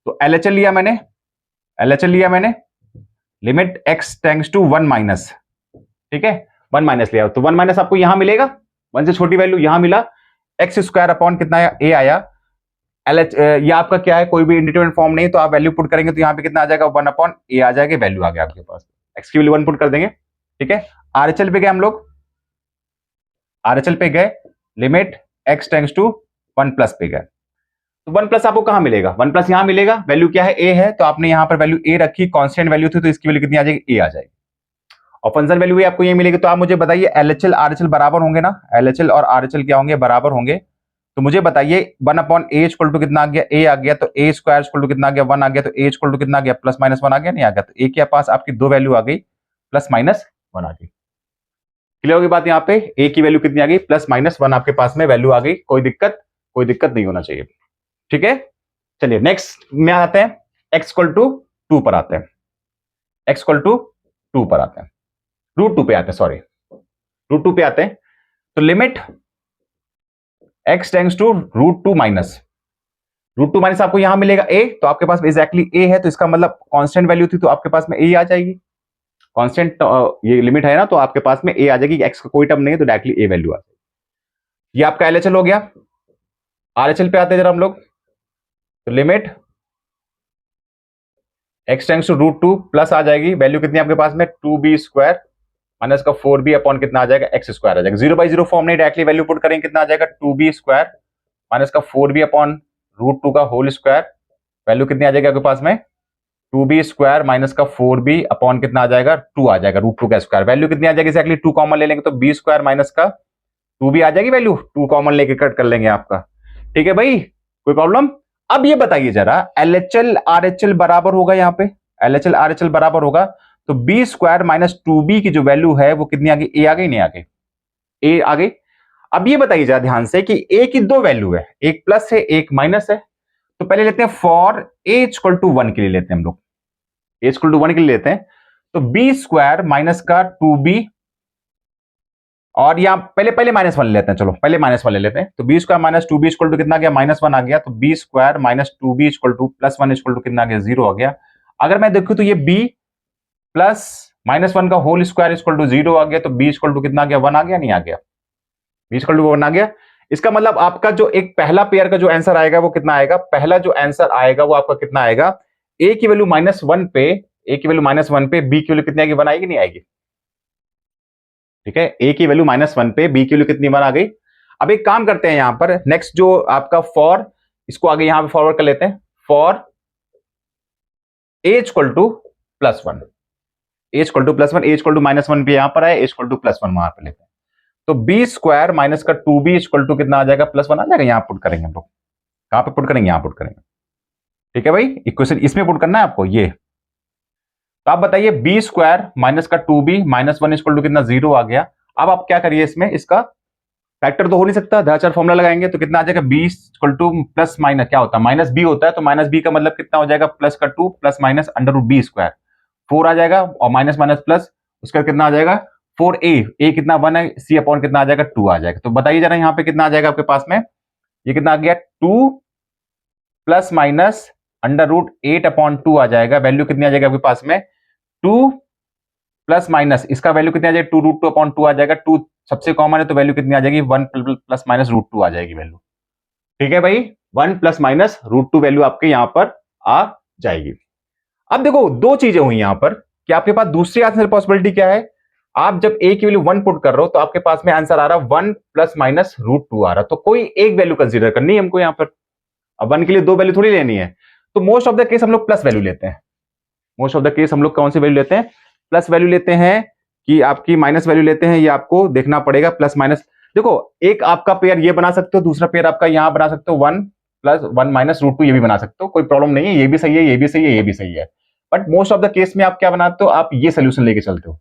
तो LHL लिया मैंने, LHL लिया मैंने, limit x tends to 1 minus, ठीक है 1 माइनस लिया, तो 1 माइनस आपको यहां मिलेगा, 1 से छोटी वैल्यू यहां मिला, x² कितना आया, a आया। LH ये आपका क्या है, कोई भी इंडिटरमिनेट फॉर्म नहीं, तो आप वैल्यू पुट करेंगे तो यहाँ पे कितना आ जाएगा, 1/a आ जाएगा, वैल्यू आ गया आपके पास, x की वैल्यू 1 पुट कर देंगे। ठीक है, RHL पे गए हम लोग, RHL पे गए, लिमिट x टेंड्स टू 1+ पे गए, तो 1+ आपको कहां मिलेगा, 1+ यहां मिलेगा, वैल्यू क्या है, a है, तो आपने यहां पर वैल्यू a रखी, कांस्टेंट वैल्यू थी, तो इसकी वैल्यू कितनी आ जाएगी, a आ जाएगी, और फंक्शन वैल्यू भी आपको ये मिलेगी। तो आप मुझे बताइए LHL RHL बराबर होंगे ना, LHL और RHL क्या होंगे, बराबर होंगे। तो मुझे बताइए 1/a = कितना आ गया, a आ गया, तो a² कितना आ गया, 1 आ गया, तो a कितना आ गया, +-1 आ गया, नहीं आ गया, तो a के पास आपकी दो वैल्यू आ गई, +-1 आ गई। क्लियर होगी बात, यहाँ पे a की वैल्यू कितनी आ गई, +-1 आपके पास में वैल्यू आ गई, कोई दिक्कत नहीं होना चाहिए। ठीक है, चलिए नेक्स्ट में आते हैं, x=2 पर आते हैं, x=2 पर आते हैं, √2 पे आते हैं, सॉरी √2 पे आते हैं। तो limit x tends to √2 minus, √2 minus आपको यहां मिलेगा a, तो आपके पास एग्जैक्टली a है, तो इसका मतलब कांस्टेंट वैल्यू थी, तो आपके पास में a आ जाएगी, कांस्टेंट ये लिमिट है ना, तो आपके पास में a आ जाएगी, x का कोई टर्म नहीं है, तो डायरेक्टली a वैल्यू आ जाएगी। ये आपका LHL हो गया। RHL पे आते हैं जरा हम लोग, तो limit x tends to √2 plus आ जाएगी, वैल्यू कितनी आपके पास में, 2b² माइनस का 4b कितना आ जाएगा, x² आ जाएगा, 0/0 फॉर्म नहीं, डायरेक्टली वैल्यू पुट करेंगे, कितना आ जाएगा, 2b² माइनस का 4b/√2 का होल स्क्वायर, वैल्यू कितनी आ जाएगी आपके पास में, 2b² माइनस का 4b कितना आ जाएगा, 2 आ जाएगा, √2 का स्क्वायर, वैल्यू कितनी आ जाएगी, एक्जैक्टली 2 कॉमन ले लेंगे, तो b² माइनस का 2b आ जाएगी, वैल्यू 2 कॉमन लेके कट कर लेंगे आपका। ठीक है भाई, कोई प्रॉब्लम। अब ये बताइए जरा, LHL RHL बराबर होगा, यहाँ पे LHL RHL बराबर होगा, तो b² माइनस 2b की जो वैल्यू है वो कितनी आ गई, a आ गई, नहीं आ गई, a आ गई। अब ये बताइए जरा ध्यान से कि a की दो वैल्यू है, एक प्लस है एक माइनस है, तो पहले लेते हैं फॉर a = 1 के लिए लेते हैं हम लोग, a = 1 के लिए लेते हैं, तो b² माइनस का 2b, और यहां पहले -1 लेते हैं, चलो पहले -1 ले लेते हैं, तो b² माइनस 2b = कितना आ गया, -1 आ गया, तो b² माइनस 2b = +1 = कितना आ गया, 0 आ गया। अगर मैं देखूं तो ये b प्लस -1 का होल स्क्वायर = 0 आ गया, तो b = कितना आ गया, 1 आ गया, नहीं आ गया, b = 1 आ गया। इसका मतलब आपका जो एक पहला पेयर का जो आंसर आएगा वो कितना आएगा, पहला जो आंसर आएगा वो आपका कितना आएगा, a की वैल्यू -1 पे, a की वैल्यू -1 पे b की वैल्यू कितनी आएगी, 1 आएगी, नहीं आएगी। ठीक है, a की वैल्यू -1 पे b की वैल्यू कितनी, 1 आ गई। अब एक काम करते हैं, यहां पर नेक्स्ट जो आपका फॉर, इसको आगे यहां पे फॉरवर्ड कर लेते हैं, फॉर a = +1, a = +1, a = -1 पे यहां पर है, a = +1 वहां पे लेते हैं, तो b² माइनस का 2b = कितना आ जाएगा, +1 आ जाएगा, यहां पुट करेंगे हम लोग, कहां पे पुट करेंगे, यहां पुट करेंगे। ठीक है भाई, इक्वेशन इसमें पुट करना है आपको ये। तो आप बताइए b² माइनस का 2b -1 = कितना, 0 आ गया। अब आप क्या करिए, इसमें इसका फैक्टर तो हो नहीं सकता, धाचार फॉर्मूला लगाएंगे, तो कितना आ जाएगा, b = प्लस माइनस क्या होता है, -b होता है, तो -b का मतलब कितना हो जाएगा, प्लस का 2 प्लस माइनस √b², 4 आ जाएगा, और माइनस माइनस प्लस, उसका कितना आ जाएगा 4a, a कितना 1 है, c/ कितना आ जाएगा, 2 आ जाएगा। तो बताइए जरा यहाँ पे कितना आ जाएगा आपके पास में, ये कितना आ गया, 2 प्लस माइनस √8/2 आ जाएगा, वैल्यू कितनी आ जाएगी आपके पास में, 2 प्लस माइनस इसका वैल्यू कितनी आ जाएगी, 2√2/2 आ जाएगा, 2 सबसे कॉमन है, तो वैल्यू कितनी आ जाएगी, 1 प्लस माइनस √2 आ जाएगी वैल्यू। ठीक है भाई, 1 प्लस माइनस √2 वैल्यू आपके यहां पर आ जाएगी। अब देखो दो चीजें हुई यहां पर कि आपके पास दूसरी आंसर पॉसिबिलिटी क्या है, आप जब a की वैल्यू 1 पुट कर रहे हो तो आपके पास में आंसर आ रहा है 1 प्लस माइनस रूट 2 आ रहा, तो कोई एक वैल्यू कंसीडर करनी है हमको यहां पर। अब 1 के लिए 2 वैल्यू थोड़ी लेनी है, तो मोस्ट ऑफ द केस हम लोग प्लस वैल्यू लेते हैं। मोस्ट ऑफ द केस हम लोग कौन सी वैल्यू लेते हैं? प्लस वैल्यू लेते हैं कि आपकी माइनस वैल्यू लेते हैं, ये आपको देखना पड़ेगा। प्लस माइनस देखो, एक आपका पेयर ये बना सकते हो, दूसरा पेयर आपका यहां बना सकते हो 1 प्लस 1 माइनस रूट 2, ये भी बना सकते हो, कोई प्रॉब्लम नहीं है। ये भी सही है, ये भी सही है, ये भी सही है। But most of the case में आप क्या बनाते हो? आप ये सोल्यूशन लेके चलते हो।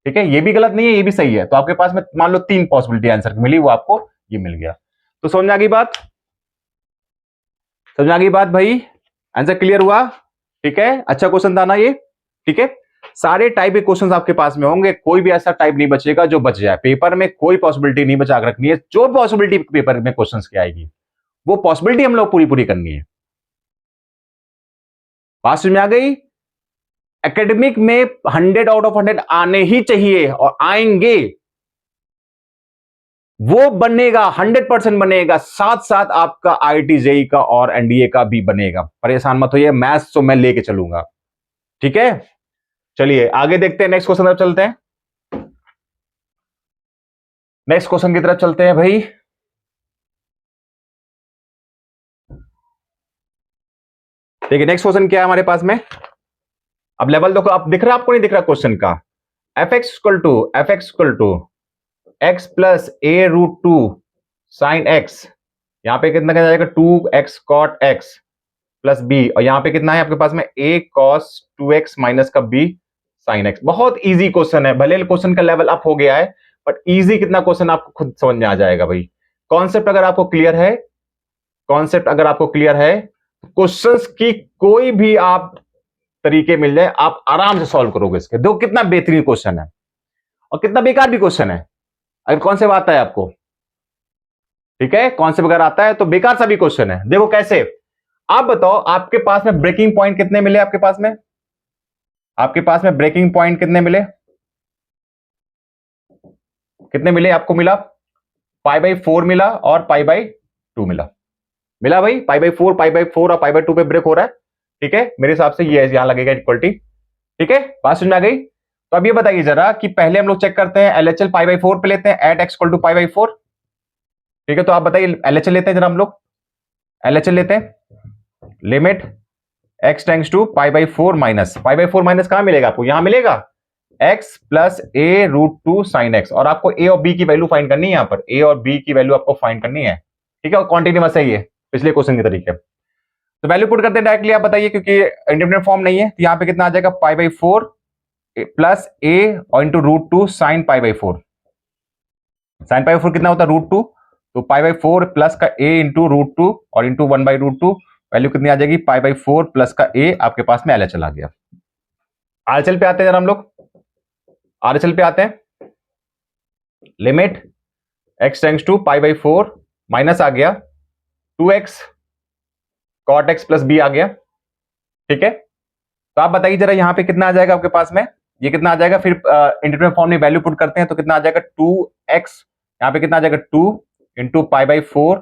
ठीक है, ये भी गलत नहीं है, ये भी सही है। तो आपके पास में मान लो 3 पॉसिबिलिटी आंसर की मिली, वो आपको ये मिल गया। तो समझ में आ गई बात? समझ में आ गई बात भाई? आंसर क्लियर हुआ? ठीक है, अच्छा क्वेश्चन था ना ये। ठीक है, सारे टाइप के क्वेश्चंस आपके पास में होंगे, कोई भी ऐसा टाइप नहीं बचेगा जो बच जाए। पेपर में कोई पॉसिबिलिटी नहीं बचा रखनी है। जो पॉसिबिलिटी पेपर में क्वेश्चंस की आएगी वो पॉसिबिलिटी हम लोग पूरी पूरी करनी है। बात समझ में आ गई? एकेडमिक में 100 आउट ऑफ 100 आने ही चाहिए, और आएंगे। वो बनेगा, 100% बनेगा। साथ साथ आपका आईआईटी जेई का और एनडीए का भी बनेगा। परेशान मत होइए, मैथ्स तो मैं लेके चलूंगा। ठीक है, चलिए आगे देखते हैं। नेक्स्ट क्वेश्चन तरफ चलते हैं। नेक्स्ट क्वेश्चन की तरफ चलते हैं भाई। देखिए नेक्स्ट क्वेश्चन क्या है हमारे पास में। अब लेवल देखो, आप दिख रहा है आपको, नहीं दिख रहा क्वेश्चन का? F x equal to x plus a root 2 sine x. यहां पे कितना क्या जाएगा? 2x cot x plus B, और यहां पे कितना है आपके पास में? a cos 2x माइनस का b साइन एक्स। बहुत इजी क्वेश्चन है, भले क्वेश्चन का लेवल अप हो गया है, बट इजी कितना क्वेश्चन आपको खुद समझ में आ जाएगा भाई। कॉन्सेप्ट अगर आपको क्लियर है, कॉन्सेप्ट अगर आपको क्लियर है, क्वेश्चंस की कोई भी आप तरीके मिल जाए, आप आराम से सॉल्व करोगे इसके। देखो कितना बेहतरीन क्वेश्चन है और कितना बेकार भी क्वेश्चन है। अगर कॉन्सेप्ट आता है आपको, ठीक है, कॉन्सेप्ट अगर आता है तो बेकार सा भी क्वेश्चन है। देखो कैसे, आप बताओ, आपके पास में ब्रेकिंग पॉइंट कितने मिले? आपके पास में ब्रेकिंग पॉइंट कितने मिले? कितने मिले आपको? मिला π/4 मिला और π/2 मिला। मिला भाई, π/4 और π/2 पे ब्रेक हो रहा है। ठीक है, मेरे हिसाब से ये यहां लगेगा इक्वलिटी। ठीक है, बात समझ में आ गई? तो अब ये बताइए जरा कि पहले हम लोग चेक करते हैं LHL π/4 पे लेते हैं, एट x इक्वल टू π/4। ठीक है, तो आप बताइए LHL लेते हैं जरा, हम लोग LHL लेते हैं। Limit x tends to π/4 minus, π/4 minus कहां मिलेगा आपको? यहां मिलेगा x plus a root 2 sine x. और आपको a और b की वैल्यू फाइंड करनी है, यहां पर a और b की वैल्यू आपको फाइंड करनी है। ठीक है, और कॉन्टिन्यूअस है ये पिछले क्वेश्चन के तरीके। तो वैल्यू पुट करते हैं डायरेक्टली, आप बताइए, क्योंकि इंडिपेंडेंट फॉर्म नहीं है। तो यहां पे कितना आ जाएगा? π/4 प्लस a और इंटू रूट 2 साइन π/4। साइन π/4 कितना होता है? रूट 2। तो π/4 प्लस का a इंटू रूट 2 और इंटू 1/√2, वैल्यू कितनी आ जाएगी? π/4 प्लस का a। आपके पास में LHL आ गया। RHL पे आते हैं जरा हम लोग, RHL पे आते हैं। Limit x tends to π/4 minus आ गया 2x cot x plus b आ गया। ठीक है, तो आप बताइए जरा यहां पे कितना आ जाएगा आपके पास में? ये कितना आ जाएगा? फिर इंटीग्रल फॉर्म में वैल्यू पुट करते हैं तो कितना आ जाएगा? 2x, यहां पे कितना आ जाएगा? 2 इंटू π/4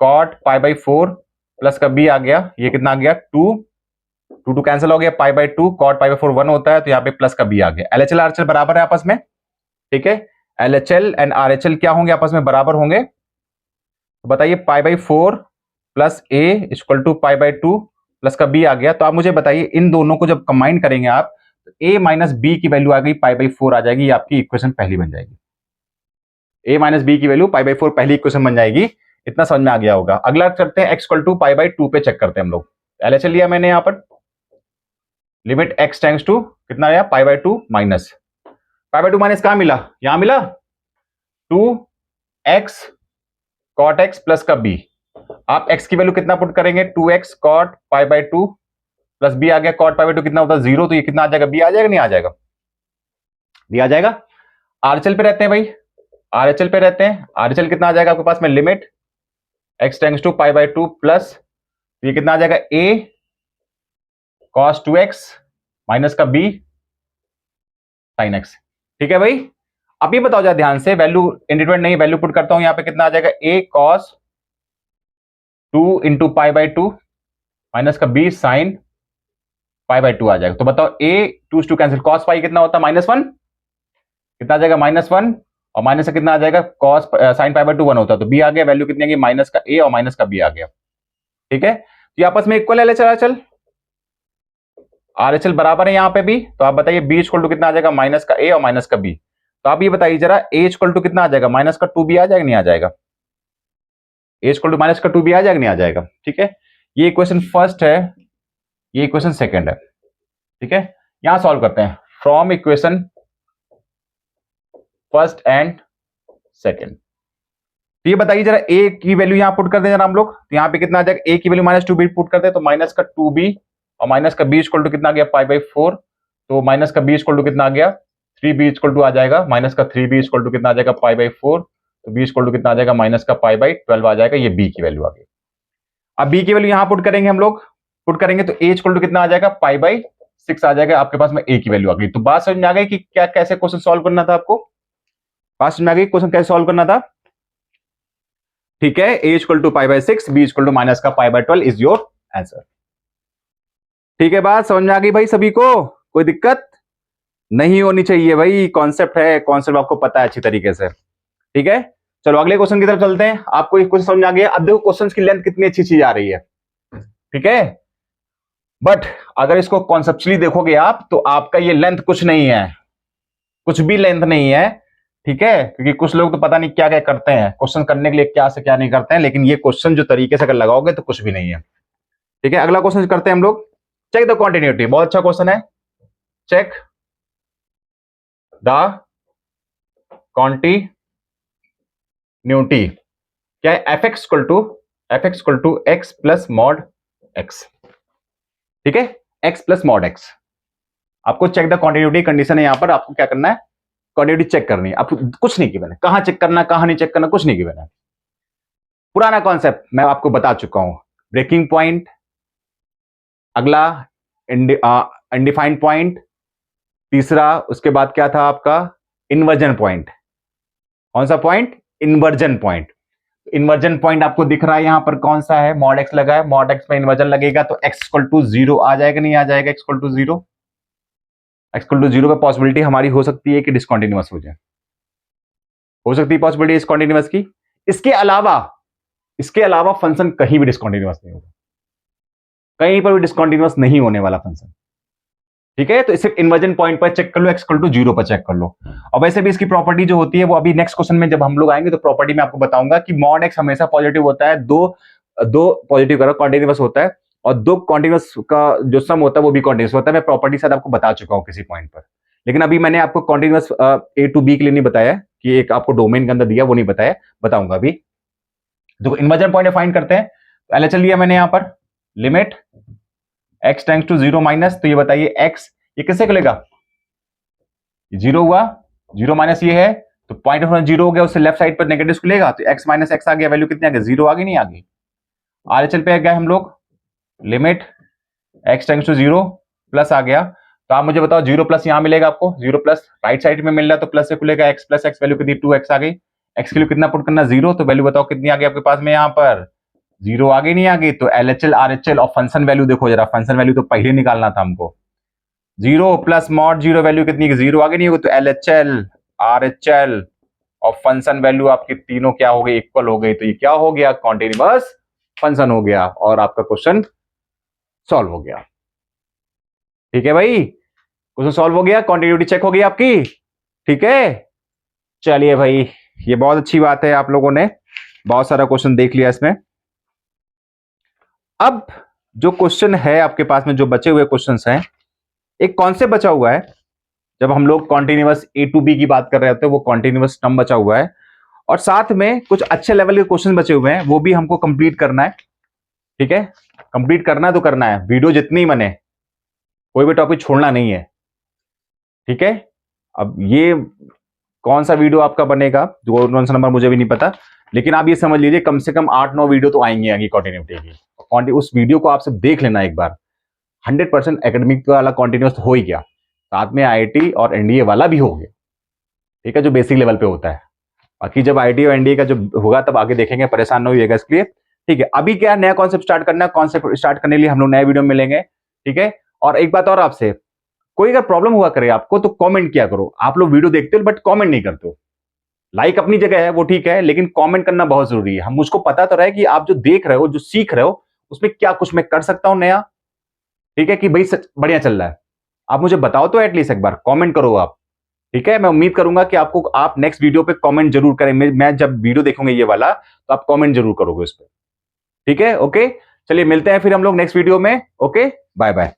cot π/4 प्लस का b आ गया। ये कितना आ गया? 2 कैंसिल हो गया, π/2 cot π/4 1 होता है, तो यहाँ पे प्लस का b आ गया। LHL RHL बराबर है आपस में। ठीक है, LHL एंड RHL क्या होंगे? आपस में बराबर होंगे। तो बताइए π/4 plus a equal to π/2 plus का b आ गया। तो आप मुझे बताइए, इन दोनों को जब कंबाइन करेंगे आप, तो a माइनस बी की वैल्यू आ गई π/4 आ जाएगी। आपकी इक्वेशन पहली बन जाएगी। a माइनस बी की वैल्यू π/4 पहली इक्वेशन बन जाएगी। इतना समझ में आ गया होगा। अगला करते हैं x इक्वल टू π/2 पे चेक करते हैं हम लोग। LHL लिया मैंने यहां पर। लिमिट x टेंड्स टू कितना आया? π/2 माइनस, π/2 माइनस कहां मिला? यहां मिला 2x cot x प्लस का b। आप x की वैल्यू कितना पुट करेंगे? 2x cot π/2 प्लस b आ गया। cot π/2 कितना होता है? 0। तो ये कितना आ जाएगा? b आ जाएगा, नहीं आ जाएगा? b आ जाएगा। RHL पे रहते हैं भाई, RHL पे रहते हैं। RHL कितना आ जाएगा आपके पास में? Limit x tends to π/2 plus, ये कितना आ जाएगा? a cos 2x माइनस का b sin x। ठीक है भाई, अब ये बताओ जरा ध्यान से, वैल्यू इंडिपेंडेंट नहीं, वैल्यू पुट करता हूं। यहां पे कितना आ जाएगा? a cos 2 इंटू π/2 माइनस का b साइन π/2 आ जाएगा। तो बताओ a 2 कैंसिल, cos पाई कितना होता है? -1। कितना आ जाएगा -1 और माइनस से कितना आ जाएगा cos sin π/2 1 होता है, तो b आ गया, वैल्यू कितनी आ गई माइनस का a और माइनस का b आ गया। ठीक है, तो ये आपस में इक्वल है चल RHL बराबर है यहाँ पे भी, तो आप बताइए b इक्वल टू कितना आ जाएगा माइनस का a और माइनस का b। तो आप ये बताइए जरा a इक्वल टू कितना आ जाएगा माइनस का 2b आ जाएगा नहीं आ जाएगा, a इक्वल टू माइनस का 2b आ जाएगा नहीं आ जाएगा। ठीक है, ये इक्वेशन फर्स्ट है, ये इक्वेशन सेकंड है। ठीक है, यहां सॉल्व करते हैं from equation first and second. तो ये बताइए जरा a की वैल्यू यहां पुट कर दें जरा हम लोग, तो यहां पे कितना आ जाएगा a की वैल्यू -2b पुट करते हैं, तो माइनस का 2b और माइनस का b इक्वल टू कितना आ गया π/4, तो माइनस का b इक्वल टू कितना आ गया 3b इक्वल टू आ जाएगा, माइनस का 3b इक्वल टू कितना आ जाएगा π/4, तो b इक्वल टू कितना आ जाएगा माइनस का π/12 आ जाएगा, ये b की वैल्यू आ गई। अब b की वैल्यू यहां पुट करेंगे हम लोग, पुट करेंगे तो a इक्वल टू कितना आ जाएगा π/6 आ जाएगा, आपके पास में a की वैल्यू आ गई। तो बात समझ में आ गई कि क्या कैसे क्वेश्चन सॉल्व करना था आपको, बात समझ में आ गई क्वेश्चन कैसे सॉल्व करना था। ठीक है, a equal to π/6, b equal to minus का π/12 इज योर आंसर। ठीक है, बात समझ में आ गई भाई सभी को, कोई दिक्कत नहीं होनी चाहिए भाई, कॉन्सेप्ट है, कॉन्सेप्ट आपको पता है अच्छी तरीके से। ठीक है, चलो अगले क्वेश्चन की तरफ चलते हैं। आपको एक क्वेश्चन समझ में आ गया, अब देखो क्वेश्चन की लेंथ कितनी अच्छी चीज आ रही है। ठीक है, बट अगर इसको कॉन्सेप्चुअली देखोगे आप तो आपका ये लेंथ कुछ नहीं है, कुछ भी लेंथ नहीं है। ठीक है, क्योंकि कुछ लोग तो पता नहीं क्या क्या करते हैं क्वेश्चन करने के लिए, क्या से क्या नहीं करते हैं, लेकिन ये क्वेश्चन जो तरीके से अगर लगाओगे तो कुछ भी नहीं है। ठीक है, अगला क्वेश्चन करते हैं हम लोग, चेक द कॉन्टिन्यूटी। बहुत अच्छा क्वेश्चन है, चेक द कॉन्टिन्यूटी। क्या है, f equal to x plus mod x। ठीक है, x प्लस मॉड x। आपको चेक द कॉन्टिन्यूटी कंडीशन है, यहां पर आपको क्या करना है, कॉन्टिन्यूटी चेक करनी है। आपको कुछ नहीं गिवन है, कहां चेक करना कहां नहीं चेक करना कुछ नहीं गिवन है, पुराना कॉन्सेप्ट मैं आपको बता चुका हूं। ब्रेकिंग पॉइंट, अगला अनडिफाइंड पॉइंट, तीसरा उसके बाद क्या था आपका इन्वर्जन पॉइंट। कौन सा point, inversion point. Inversion point आपको दिख रहा है यहां पर कौन सा है, मॉड x लगा है, मॉड x में इन्वर्जन लगेगा तो x इक्वल टू 0 आ जाएगा नहीं आ जाएगा, x equal to 0, x equal to 0 पे पॉसिबिलिटी हमारी हो सकती है कि डिसकंटीन्यूअस हो जाए, हो सकती है पॉसिबिलिटी डिसकंटीन्यूअस की। इसके अलावा फंक्शन कहीं भी डिसकंटीन्यूअस नहीं होगा, कहीं पर भी डिसकंटीन्यूअस नहीं होने वाला फंक्शन। ठीक है, तो सिर्फ इन्वर्जन पॉइंट पर चेक कर लो, x इक्वल टू 0 पर चेक कर लो। और वैसे भी इसकी प्रॉपर्टी जो होती है वो अभी नेक्स्ट क्वेश्चन में जब हम लोग आएंगे तो प्रॉपर्टी में आपको बताऊंगा कि मॉड x हमेशा पॉजिटिव होता है, दो पॉजिटिव करो कॉन्टिन्यूअस होता है, और दो कॉन्टिन्यूअस का जो सम होता है वो भी कॉन्टिन्यूअस होता है। मैं प्रॉपर्टी शायद आपको बता चुका हूं किसी पॉइंट पर, लेकिन अभी मैंने आपको कॉन्टिन्यूअस a टू b के लिए नहीं बताया कि एक आपको डोमेन के अंदर दिया, वो नहीं बताया, बताऊंगा अभी। देखो इन्वर्जन पॉइंट फाइंड करते हैं, तो LHL लिया मैंने यहां पर, limit x tends to 0 minus, तो ये बताइए x ये किससे खुलेगा, 0 हुआ, 0 माइनस ये है तो पॉइंट ऑफ 0 हो गया, उससे लेफ्ट साइड पर नेगेटिव खुलेगा, तो x माइनस x आ गया, वैल्यू कितनी आ गई 0 आ गई नहीं आ गई। RHL पे गए हम लोग, limit x tends to 0 plus आ गया, तो आप मुझे बताओ 0 प्लस यहां मिलेगा आपको, 0 प्लस राइट साइड में मिल रहा है तो प्लस से खुलेगा, x प्लस x वैल्यू कितनी 2x आ गई, x की वैल्यू कितना पुट करना 0, तो वैल्यू बताओ कितनी आ गई आपके पास में यहां पर 0 आ गई नहीं आ गई। तो LHL RHL और फंक्शन वैल्यू देखो जरा, फंक्शन वैल्यू तो पहले निकालना था हमको, 0 प्लस मॉड 0 वैल्यू कितनी 0 आगे नहीं होगी, तो LHL RHL और फंक्शन वैल्यू आपकी तीनों क्या हो गई, इक्वल हो गई, तो ये क्या हो गया कॉन्टिन्यूअस फंक्शन हो गया और आपका क्वेश्चन सॉल्व हो गया। ठीक है भाई, क्वेश्चन सॉल्व हो गया, कॉन्टिन्यूटी चेक हो गई आपकी। ठीक है, चलिए भाई ये बहुत अच्छी बात है, आप लोगों ने बहुत सारा क्वेश्चन देख लिया इसमें। अब जो क्वेश्चन है आपके पास में, जो बचे हुए क्वेश्चंस हैं, एक कॉन्सेप्ट बचा हुआ है, जब हम लोग कॉन्टिन्यूअस ए टू बी की बात कर रहे होते हैं वो कॉन्टिन्यूअस टर्म बचा हुआ है, और साथ में कुछ अच्छे लेवल के क्वेश्चन बचे हुए हैं, वो भी हमको कंप्लीट करना है। ठीक है, कंप्लीट करना तो करना है, वीडियो जितनी बने कोई भी टॉपिक छोड़ना नहीं है। ठीक है, अब ये कौन सा वीडियो आपका बनेगा, जो कौन सा नंबर मुझे भी नहीं पता, लेकिन आप ये समझ लीजिए कम से कम 8-9 वीडियो तो आएंगे कॉन्टिन्यूटी की। उस वीडियो को आप सब देख लेना एक बार, 100% एकेडमिक वाला कॉन्टिन्यूअस हो ही गया, साथ में IIT और NDA वाला भी हो गया। ठीक है, जो बेसिक लेवल पे होता है, बाकी जब IIT और NDA का जो होगा तब आगे देखेंगे, परेशान न होइएगा इसके लिए। ठीक है, अभी क्या नया कॉन्सेप्ट स्टार्ट करना है, कॉन्सेप्ट स्टार्ट करने के लिए हम लोग नए वीडियो में मिलेंगे। ठीक है, और एक बात और आपसे, कोई अगर प्रॉब्लम हुआ करे आपको तो कमेंट किया करो। आप लोग वीडियो देखते हो बट कमेंट नहीं करते हो। लाइक अपनी जगह है, वो ठीक है, लेकिन कमेंट करना बहुत जरूरी है। हम मुझको पता तो रहे कि आप जो देख रहे हो, जो सीख रहे हो, उसमें क्या कुछ मैं कर सकता हूं नया। ठीक है कि भाई सच बढ़िया चल रहा है। आप मुझे बताओ तो एटलीस्ट एक बार कमेंट करो आप। ठीक है, मैं उम्मीद करूंगा कि आपको आप नेक्स्ट वीडियो पे कमेंट जरूर करें। मैं जब वीडियो देखूंगा ये वाला तो आप कमेंट जरूर करोगे उस पर। ठीक है, ओके, चलिए मिलते हैं फिर हम लोग नेक्स्ट वीडियो में। Okay, bye bye.